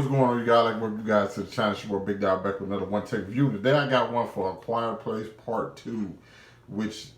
What's going on, you guys? Like, welcome you guys to the channel. It's your boy Big Dog back with another one take review. Today I got one for A Quiet Place Part 2, which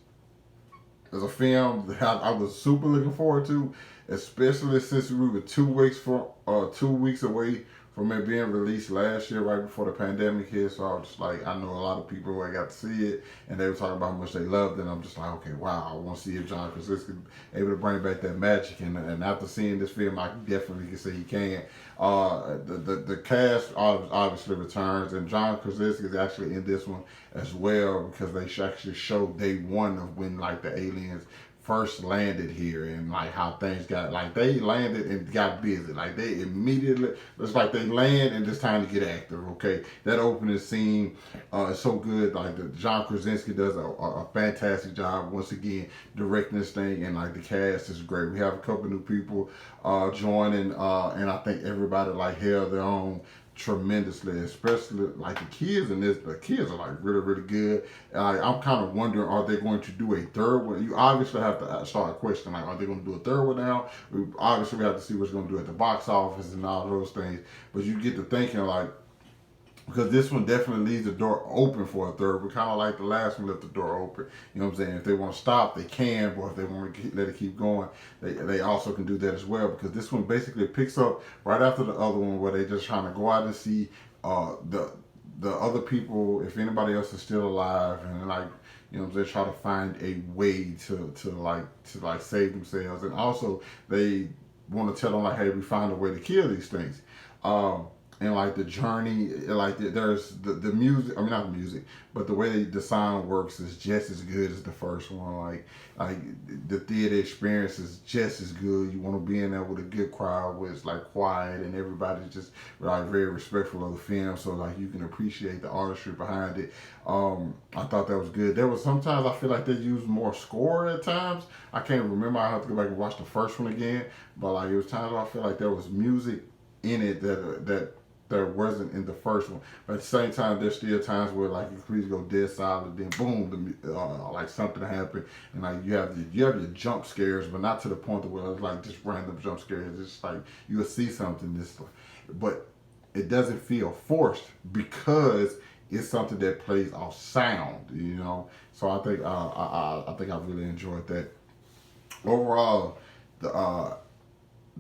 is a film that I was super looking forward to, especially since we were 2 weeks away from it being released last year, right before the pandemic hit. So I was just like, I know a lot of people who I got to see it, and they were talking about how much they loved it. And I'm just like, okay, wow, I want to see if John Krasinski able to bring back that magic. And after seeing this film, I definitely can say he can. The cast obviously returns, and John Krasinski is actually in this one as well because they actually showed day one of when like the aliens first landed here and like how things got like they landed and got busy like they immediately it's like they land and it's time to get active. Okay, that opening scene is so good. Like the John Krasinski does a fantastic job once again directing this thing, and like the cast is great. We have a couple new people joining, and I think everybody like held their own tremendously, especially like the kids in this. The kids are like really, really good. I'm kind of wondering, are they going to do a third one? You obviously have to start a question like, are they going to do a third one now? Obviously, we have to see what's going to do at the box office and all those things. But you get to thinking like, because this one definitely leaves the door open for a third. We kind of like the last one left the door open. You know what I'm saying? If they want to stop, they can, but if they want to let it keep going, they also can do that as well. Because this one basically picks up right after the other one, where they just trying to go out and see the other people, if anybody else is still alive, and like, you know, they try to find a way to save themselves, and also they want to tell them like, hey, we found a way to kill these things. And like the journey, like there's the music. I mean, not the music, but the way the sound works is just as good as the first one. Like the theater experience is just as good. You want to be in there with a good crowd where it's like quiet and everybody's just like very respectful of the film. So like you can appreciate the artistry behind it. I thought that was good. There was sometimes I feel like they used more score at times. I can't remember. I have to go back and watch the first one again. But like it was times I feel like there was music in it that there wasn't in the first one. But at the same time, there's still times where like you please go dead silent, then boom, like something happened, and like you have your jump scares, but not to the point where it's like just random jump scares. It's like you'll see something, but it doesn't feel forced because it's something that plays off sound, you know. So I think I really enjoyed that. Overall, the uh,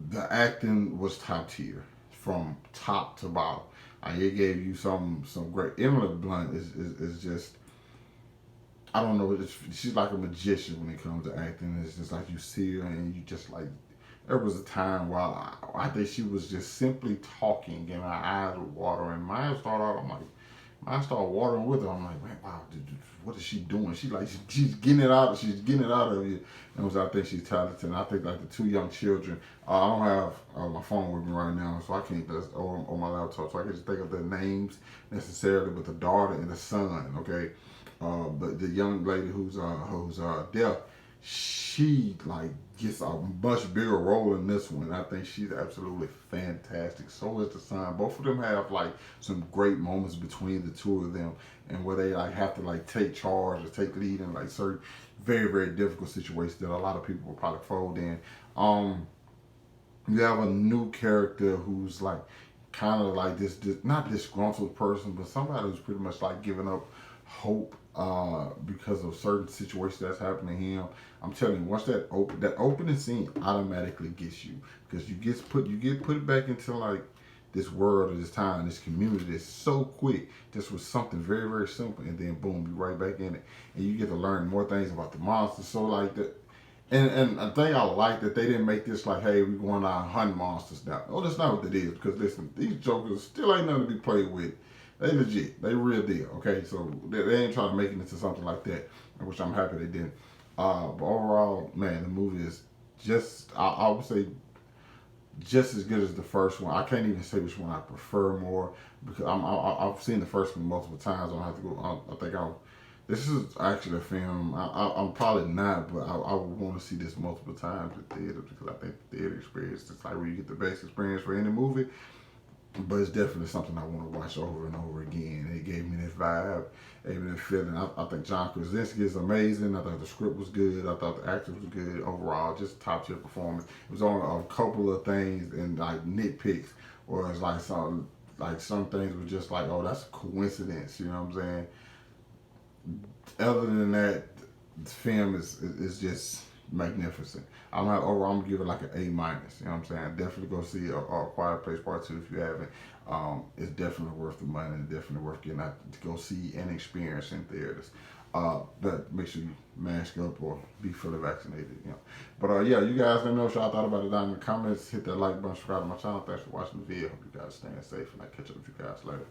the acting was top tier from top to bottom. It gave you some great. Emily Blunt is just, I don't know. She's like a magician when it comes to acting. It's just like you see her and you just like. There was a time while I think she was just simply talking and her eyes would water and mine started out. I'm like, I started watering with her. I'm like, man, wow, what is she doing? She's getting it out. She's getting it out of you. And I think she's talented. And I think like the two young children. I don't have my phone with me right now, so I can't just on my laptop. So I can't just think of their names necessarily. But the daughter and the son, okay. But the young lady who's deaf, she like gets a much bigger role in this one. I think she's absolutely fantastic. So is the son. Both of them have like some great moments between the two of them, and where they like have to like take charge or take lead in like certain very very difficult situations that a lot of people will probably fold in. Um, you have a new character who's like kind of like this not disgruntled person, but somebody who's pretty much like giving up hope because of certain situations that's happening to him. I'm telling you, once that opening scene automatically gets you because you get put back into like this world or this time, this community that's so quick, just with something very, very simple, and then boom, you right back in it. And you get to learn more things about the monsters. So like that, and a thing I like that they didn't make this like, hey, we going out hunting monsters now. Oh, that's not what it is. Because listen, these jokers still ain't nothing to be played with. They legit. They real deal. Okay, so they ain't trying to make it into something like that, which I'm happy they didn't. But overall, man, the movie is just I would say just as good as the first one. I can't even say which one I prefer more because I've seen the first one multiple times. I don't have to go. I think I'll. This is actually a film. I'm probably not, but I would want to see this multiple times at theater because I think the theater experience is like where you get the best experience for any movie. But it's definitely something I want to watch over and over again. It gave me that vibe, gave me that feeling. I think John Krasinski is amazing. I thought the script was good. I thought the actors was good. Overall, just top tier performance. It was on a couple of things and like nitpicks or it's some things were just like, oh, that's a coincidence. You know what I'm saying? Other than that, the film is just magnificent. I'm not overall. I'm gonna give it like an A minus. You know what I'm saying? Definitely go see a Quiet Place Part Two if you haven't. It's definitely worth the money and definitely worth getting out to go see and experience in theaters. But make sure you mask up or be fully vaccinated. You know. But yeah, you guys let me know what y'all thought about it down in the comments. Hit that like button, subscribe to my channel. Thanks for watching the video. Hope you guys staying safe, and I'll catch up with you guys later.